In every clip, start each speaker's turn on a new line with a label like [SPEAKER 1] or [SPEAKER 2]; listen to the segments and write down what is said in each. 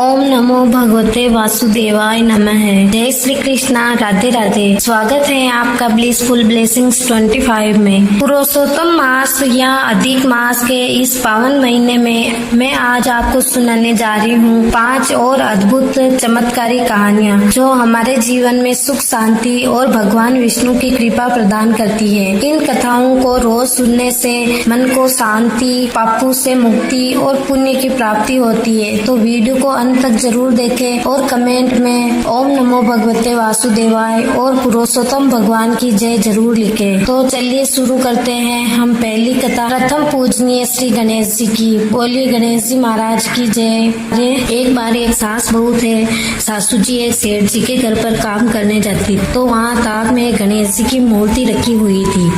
[SPEAKER 1] ओम नमो भगवते वासुदेवाय नमः। जय श्री कृष्णा, राधे राधे। स्वागत है आपका ब्लिसफुल ब्लेसिंग्स 25 में। पुरुषोत्तम मास या अधिक मास के इस पावन महीने में मैं आज आपको सुनाने जा रही हूँ 5 और अद्भुत चमत्कारी कहानियाँ जो हमारे जीवन में सुख, शांति और भगवान विष्णु की कृपा प्रदान करती है। इन कथाओं को रोज सुनने से मन को शांति, पापों से मुक्ति और पुण्य की प्राप्ति होती है। तो वीडियो को अंत तक जरूर देखें और कमेंट में ओम नमो भगवते वासुदेवाय और पुरुषोत्तम भगवान की जय जरूर लिखें। तो चलिए शुरू करते हैं हम पहली कथा। प्रथम पूजनीय श्री गणेश जी की। बोलिए गणेश जी महाराज की जय। एक बार एक सास बहू थे। सासू जी एक सेठ जी के घर पर काम करने जाती तो वहाँ ताक में गणेश जी की मूर्ति रखी हुई थी।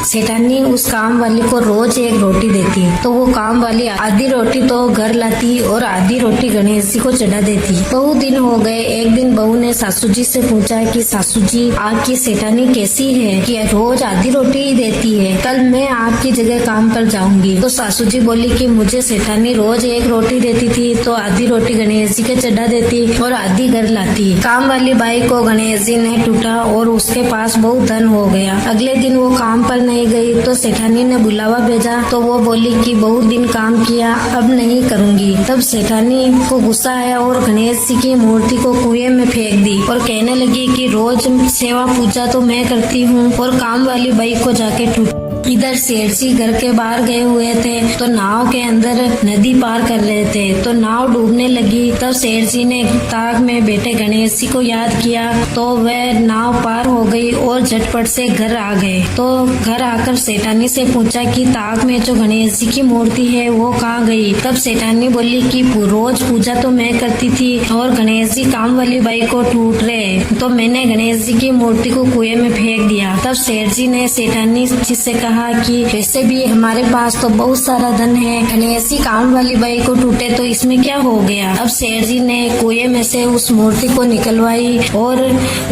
[SPEAKER 1] सेठानी उस काम वाली को रोज एक रोटी देती तो वो काम वाली आधी रोटी तो घर लाती और आधी रोटी गणेश जी को चढ़ा देती। बहुत दिन हो गए। एक दिन बहू ने सासू जी से पूछा कि सासू जी आपकी सेठानी कैसी है कि रोज आधी रोटी ही देती है, कल मैं आपकी जगह काम पर जाऊंगी। तो सासू जी बोली कि मुझे सेठानी रोज एक रोटी देती थी तो आधी रोटी गणेश जी के चढ़ा देती और आधी घर लाती। काम वाली बाई को गणेश जी ने टूटा और उसके पास बहुत धन हो गया। अगले दिन वो काम पर नहीं गई तो सेठानी ने बुलावा भेजा तो वो बोली कि बहुत दिन काम किया, अब नहीं करूंगी। तब सेठानी को गुस्सा आया और गणेश जी की मूर्ति को कुएं में फेंक दी और कहने लगी कि रोज सेवा पूजा तो मैं करती हूँ और काम वाली बाई को जाके टूट। इधर सेठ जी घर के बाहर गए हुए थे तो नाव के अंदर नदी पार कर रहे थे तो नाव डूबने लगी। तब सेठ जी ने ताक में बैठे गणेश जी को याद किया तो वह नाव पार हो गई और झटपट से घर आ गए। तो घर आकर सेठानी से पूछा कि ताक में जो गणेश जी की मूर्ति है वो कहाँ गई। तब सेठानी बोली कि रोज पूजा तो मैं करती थी और गणेश जी काम वाली बाई को टूट रहे तो मैंने गणेश जी की मूर्ति को कुएं में फेंक दिया। तब सेठ जी ने सेठानी जी से कहा कि वैसे भी हमारे पास तो बहुत सारा धन है, गणेश जी काम वाली बाई को टूटे तो इसमें क्या हो गया। अब सेठ जी ने कुएं में से उस मूर्ति को निकलवाई और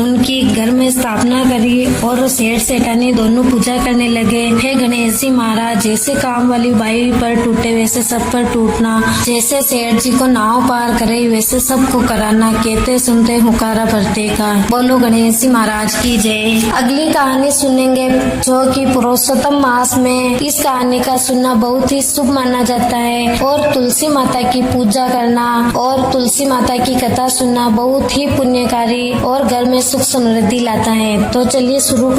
[SPEAKER 1] उनकी घर में स्थापना करी और सेठ सेठानी दोनों पूजा करने लगे। हे गणेश जी महाराज, जैसे काम वाली बाई पर टूटे वैसे सब पर टूटना, जैसे सेठ जी को नाव पार करे वैसे सबको कराना, कहते सुनते हुकारा भरते का। बोलो गणेश जी महाराज की जय। अगली कहानी सुनेंगे जो कि पुरुषोत्तम मास में। इस कहानी का सुनना बहुत ही शुभ माना जाता है और तुलसी माता की पूजा करना और तुलसी माता की कथा सुनना बहुत ही पुण्यकारी और घर में सुख समृद्धि लाता है। तो चलिए शुरू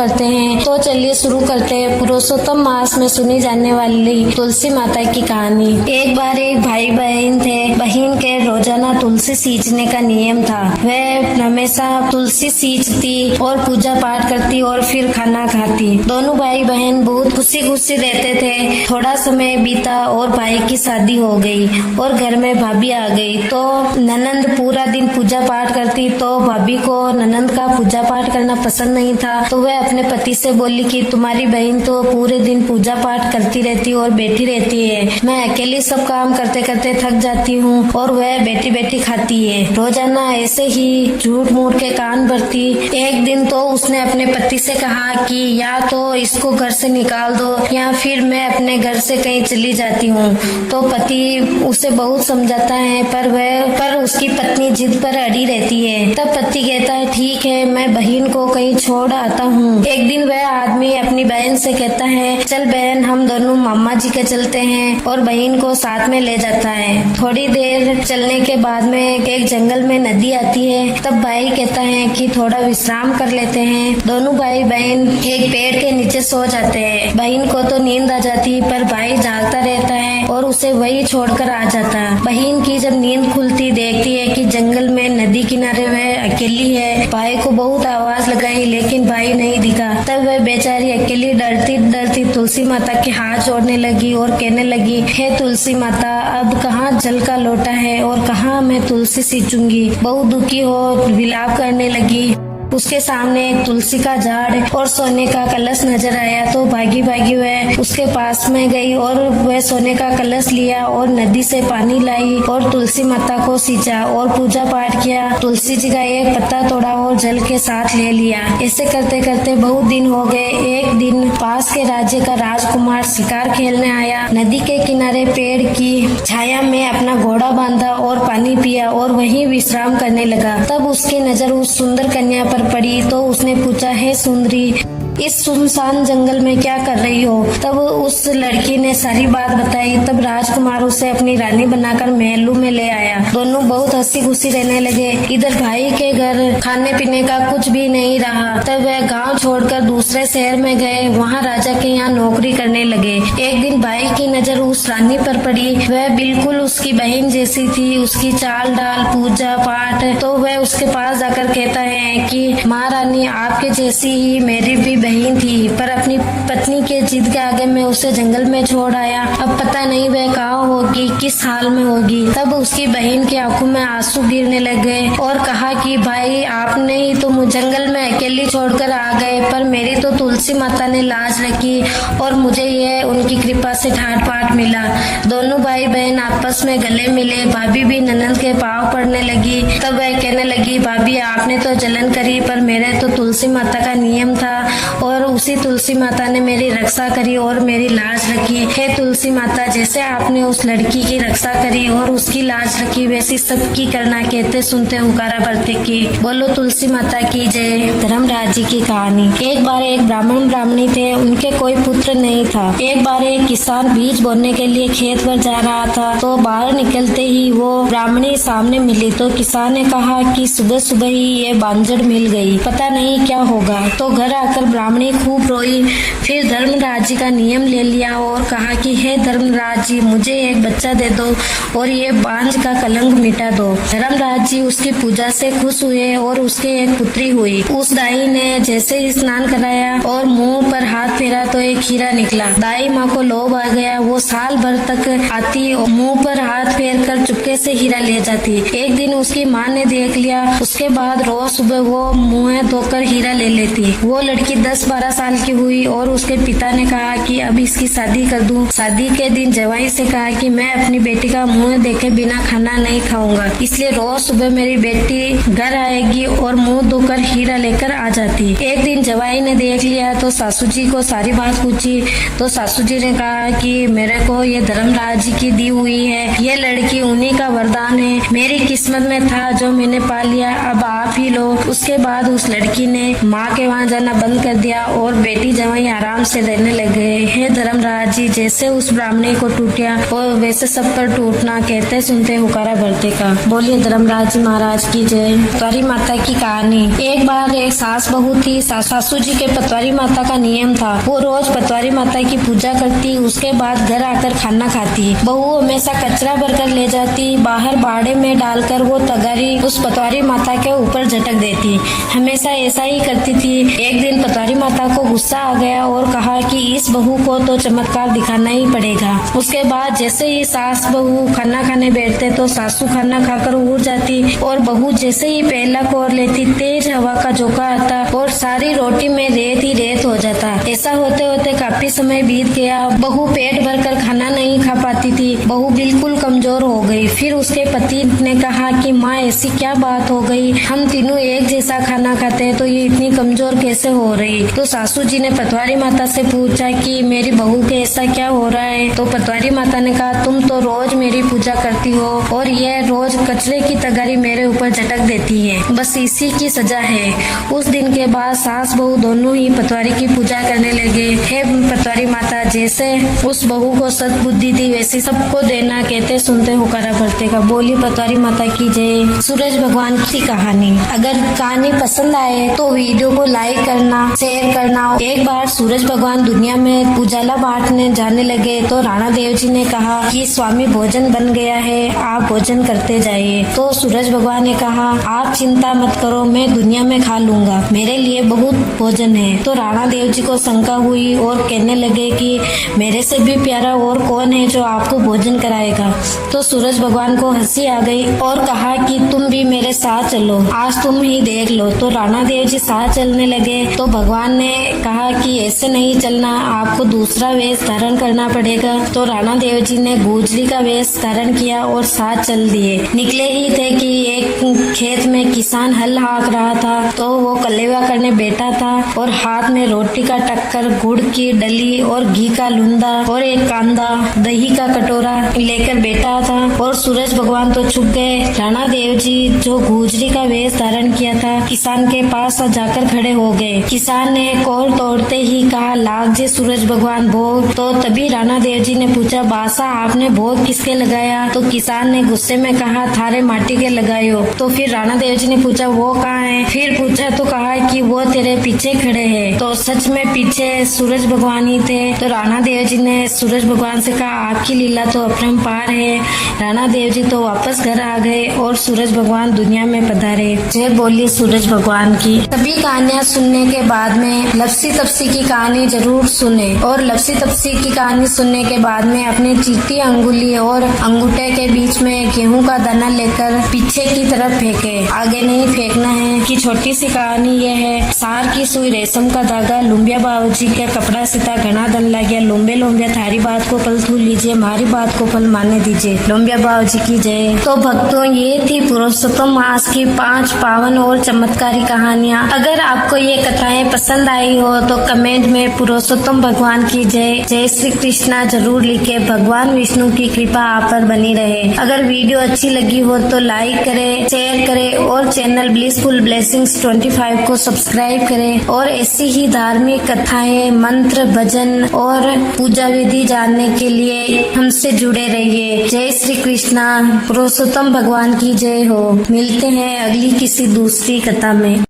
[SPEAKER 1] करते हैं पुरुषोत्तम मास में सुनी जाने वाली तुलसी माता की कहानी। एक बार एक भाई बहन थे। बहन के रोजाना तुलसी सींचने का नियम था। वह हमेशा तुलसी सींचती और पूजा पाठ करती और फिर खाना खाती। दोनों भाई बहन बहुत खुशी खुशी रहते थे। थोड़ा समय बीता और भाई की शादी हो गई और घर में भाभी आ गई तो ननंद पूरा दिन पूजा पाठ करती तो भाभी को ननंद का पूजा पाठ करना पसंद नहीं था। तो वह अपने पति से बोली कि तुम्हारी बहन तो पूरे दिन पूजा पाठ करती रहती और बैठी रहती है, मैं अकेली सब काम करते करते थक जाती हूँ और वह बैठी बैठी खाती है। रोजाना ऐसे ही झूठ मूठ के कान भरती। एक दिन तो उसने अपने पति से कहा कि या तो इसको घर से निकाल दो या फिर मैं अपने घर से कहीं चली जाती हूँ। तो पति उसे बहुत समझाता है पर उसकी पत्नी जिद पर अड़ी रहती है। तब पति कहता है ठीक है, मैं बहन को कहीं छोड़ आता हूँ। एक दिन वह आदमी अपनी बहन से कहता है चल बहन हम दोनों मामा जी के चलते हैं और बहन को साथ में ले जाता है। थोड़ी देर चलने के बाद में एक जंगल में नदी आती है। तब भाई कहता है कि थोड़ा विश्राम कर लेते हैं। दोनों भाई बहन एक पेड़ के नीचे सो जाते हैं। बहन को तो नींद आ जाती पर भाई जागता रहता है और उसे वही छोड़कर आ जाता है। बहन की जब नींद खुलती देखती है कि जंगल में नदी किनारे वह अकेली है। भाई को बहुत आवाज लगाई लेकिन भाई नहीं दिखा। तब वह बेचारी अकेली डरती डरती तुलसी माता के हाथ जोड़ने लगी और कहने लगी हे तुलसी माता, अब कहाँ जल का लोटा है और कहाँ मैं तुलसी सींचूंगी। बहुत दुखी हो विलाप करने लगी। उसके सामने एक तुलसी का झाड़ और सोने का कलश नजर आया तो भागी भागी वह उसके पास में गई और वह सोने का कलश लिया और नदी से पानी लाई और तुलसी माता को सींचा और पूजा पाठ किया। तुलसी जी का एक पत्ता तोड़ा और जल के साथ ले लिया। ऐसे करते करते बहुत दिन हो गए। एक दिन पास के राज्य का राजकुमार शिकार खेलने आया। नदी के किनारे पेड़ की छाया में अपना घोड़ा बांधा और पानी पिया और वहीं विश्राम करने लगा। तब उसकी नजर उस सुंदर कन्या पर पड़ी तो उसने पूछा, हे सुंदरी, इस सुनसान जंगल में क्या कर रही हो? तब उस लड़की ने सारी बात बताई। तब राजकुमार उसे अपनी रानी बनाकर महलों में ले आया। दोनों बहुत हंसी खुशी रहने लगे। इधर भाई के घर खाने पीने का कुछ भी नहीं रहा। तब वह गांव छोड़कर दूसरे शहर में गए। वहां राजा के यहाँ नौकरी करने लगे। एक दिन भाई की नजर उस रानी पर पड़ी। वह बिल्कुल उसकी बहन जैसी थी, उसकी चाल डाल, पूजा पाठ। तो वह उसके पास जाकर कहता है कि महारानी, आपके जैसी ही मेरी भी बहन थी, पर अपनी पत्नी के जिद के आगे मैं उसे जंगल में छोड़ आया। अब पता नहीं वह कहाँ होगी, किस हाल में होगी। तब उसकी बहन की आंखों में आंसू गिरने लगे और कहा कि भाई, आपने ही तो मुझे जंगल में अकेली छोड़कर आ गए, पर मेरी तो तुलसी माता ने लाज रखी और मुझे यह उनकी कृपा से ठाट पाठ मिला। दोनों भाई बहन आपस में गले मिले। भाभी भी ननद के पाँव पड़ने लगी। तब वह कहने लगी, भाभी, आपने तो जलन करी, पर मेरे तो तुलसी माता का नियम था और उसी तुलसी माता ने मेरी रक्षा करी और मेरी लाज रखी। हे तुलसी माता, जैसे आपने उस लड़की की रक्षा करी और उसकी लाज रखी, वैसी सबकी करना। कहते सुनते हुकारा भरते की। बोलो तुलसी माता की जय। धर्मराज जी की कहानी। एक बार एक ब्राह्मण ब्राह्मणी थे। उनके कोई पुत्र नहीं था। एक बार एक किसान बीज बोने के लिए खेत पर जा रहा था तो बाहर निकलते ही वो ब्राह्मणी सामने मिली। तो किसान ने कहा कि सुबह सुबह ही ये बांझड़ मिल गई, पता नहीं क्या होगा। तो घर आकर ब्राह्मणी खूब रोई। फिर धर्मराज जी का नियम ले लिया और कहा कि हे धर्मराज जी, मुझे एक बच्चा दे दो और ये बांझ का कलंक मिटा दो। धर्मराज जी उसकी पूजा से खुश हुए और उसके एक पुत्री हुई। उस दाई ने जैसे ही स्नान कराया और मुंह पर हाथ फेरा तो एक हीरा निकला। दाई माँ को लोभ आ गया। वो साल भर तक आती और मुंह पर हाथ फेर कर चुपके से हीरा ले जाती। एक दिन उसकी माँ ने देख लिया। उसके बाद रोज सुबह वो मुंह धोकर हीरा ले लेती। वो लड़की 10-12 साल की हुई और उसके पिता ने कहा कि अब इसकी शादी कर दूं। शादी के दिन जवाई से कहा कि मैं अपनी बेटी का मुंह देखे बिना खाना नहीं खाऊंगा, इसलिए रोज सुबह मेरी बेटी घर आएगी और मुंह धोकर हीरा लेकर आ जाती। एक दिन जवाई ने देख लिया तो सासू जी को सारी बात पूछी। तो सासू जी ने कहा कि मेरे को ये धर्मराज जी की दी हुई है, ये लड़की उन्हीं का वरदान है, मेरी किस्मत में था जो मैंने पा लिया, अब आप ही लो। उसके बाद उस लड़की ने माँ के वहाँ जाना बंद कर दिया और बेटी जवाई आराम से रहने लगे। हे धर्मराज जी, जैसे उस ब्राह्मणी को टूटिया और वैसे सब पर टूटना। कहते सुनते हुकारा भरते का। बोलिए धर्मराज जी महाराज की जय। पतवारी माता की कहानी। एक बार एक सास बहू थी। सासू जी के पतवारी माता का नियम था, वो रोज पतवारी माता की पूजा करती, उसके बाद घर आकर खाना खाती। बहू हमेशा कचरा भरकर ले जाती, बाहर बाड़े में डालकर वो तगारी उस पतवारी माता के ऊपर झटक देती। हमेशा ऐसा ही करती थी। एक दिन पतवारी माता को गुस्सा आ गया और कहा कि इस बहू को तो चमत्कार दिखाना ही पड़ेगा। उसके बाद जैसे ही सास बहू खाना खाने बैठते तो सासू खाना खाकर उड़ जाती और बहू जैसे ही पहला कोर लेती, तेज हवा का झोंका आता और सारी रोटी में रेत ही रेत हो जाता। ऐसा होते होते काफी समय बीत गया। बहू पेट भरकर खाना नहीं खा पाती थी। बहू बिल्कुल कमजोर हो गई। फिर उसके पति ने कहा कि माँ, ऐसी क्या बात हो गई, हम तीनों एक जैसा खाना खाते हैं तो ये इतनी कमजोर कैसे हो रही। तो सासू जी ने पतवारी माता से पूछा कि मेरी बहू के ऐसा क्या हो रहा है। तो पतवारी माता ने कहा, तुम तो रोज मेरी पूजा करती हो और यह रोज कचरे की तगारी मेरे ऊपर झटक देती है, बस इसी की सजा है। उस दिन के बाद सास बहू दोनों ही पतवारी की पूजा करने लगे। हे पतवारी माता, जैसे उस बहू को सद्बुद्धि दी वैसी सबको देना। कहते सुनते हुकारा भरते का। बोली पतवारी माता की जय। सूरज भगवान की कहानी। अगर कहानी पसंद आए तो वीडियो को लाइक करना, शेयर शेयर करना। एक बार सूरज भगवान दुनिया में उजाला बांटने जाने लगे तो राणा देव जी ने कहा कि स्वामी भोजन बन गया है, आप भोजन करते जाइए। तो सूरज भगवान ने कहा आप चिंता मत करो, मैं दुनिया में खा लूंगा, मेरे लिए बहुत भोजन है। तो राणा देव जी को शंका हुई और कहने लगे कि मेरे से भी प्यारा और कौन है जो आपको भोजन कराएगा। तो सूरज भगवान को हंसी आ गई और कहा कि तुम भी मेरे साथ चलो, आज तुम ही देख लो। तो राणा देव जी साथ चलने लगे तो भगवान ने कहा कि ऐसे नहीं चलना, आपको दूसरा वेश धारण करना पड़ेगा। तो राणा देव जी ने गुजरी का वेश धारण किया और साथ चल दिए। निकले ही थे कि एक खेत में किसान हल हाँक रहा था, तो वो कलेवा करने बैठा था और हाथ में रोटी का टक्कर, गुड़ की डली और घी का लुंदा और एक कांदा, दही का कटोरा लेकर बैठा था। और सूरज भगवान तो छुप गए। राणा देव जी जो गुजरी का वेश धारण किया था किसान के पास जाकर खड़े हो गए। किसान ने कौर तोड़ते ही कहा लाग जे सूरज भगवान भोग। तो तभी राणा देव जी ने पूछा बासा आपने भोग किसके लगाया। तो किसान ने गुस्से में कहा थारे माटी के लगायो। तो फिर राणा देव जी ने पूछा वो कहाँ है। फिर पूछा तो कहा कि वो तेरे पीछे खड़े हैं। तो सच में पीछे सूरज भगवान ही थे। तो राणा देव जी ने सूरज भगवान से कहा आपकी लीला तो अपरंपार है। राणा देव जी तो वापस घर आ गए और सूरज भगवान दुनिया में पधारे। जय बोलिए सूरज भगवान की। सभी कहानियाँ सुनने के बाद में लपसी तपसी की कहानी जरूर सुने और लपसी तपसी की कहानी सुनने के बाद में अपने चीटी अंगुली और अंगूठे के बीच में गेहूं का दाना लेकर पीछे की तरफ फेंके, आगे नहीं फेंकना है। कि छोटी सी कहानी ये है, सार की सुई रेशम का धागा, लुम्बिया बाबूजी का कपड़ा सीता घना दन लग गया। लुम्बे लुम्बिया थारी बात को पल थू लीजिए, हमारी बात को पल माने दीजिए। लुम्बिया बाबूजी की जय। तो भक्तों ये थी पुरुषोत्तम मास की 5 पावन और चमत्कारी कहानियाँ। अगर आपको ये कथाएं पसंद आई हो तो कमेंट में पुरुषोत्तम भगवान की जय, जय श्री कृष्णा जरूर लिखे। भगवान विष्णु की कृपा आप पर बनी रहे। अगर वीडियो अच्छी लगी हो तो लाइक करें, शेयर करें और चैनल ब्लिसफुल ब्लेसिंग्स 25 को सब्सक्राइब करें। और ऐसी ही धार्मिक कथाएं, मंत्र, भजन और पूजा विधि जानने के लिए हमसे जुड़े रहिए। जय श्री कृष्णा, पुरुषोत्तम भगवान की जय हो। मिलते हैं अगली किसी दूसरी कथा में।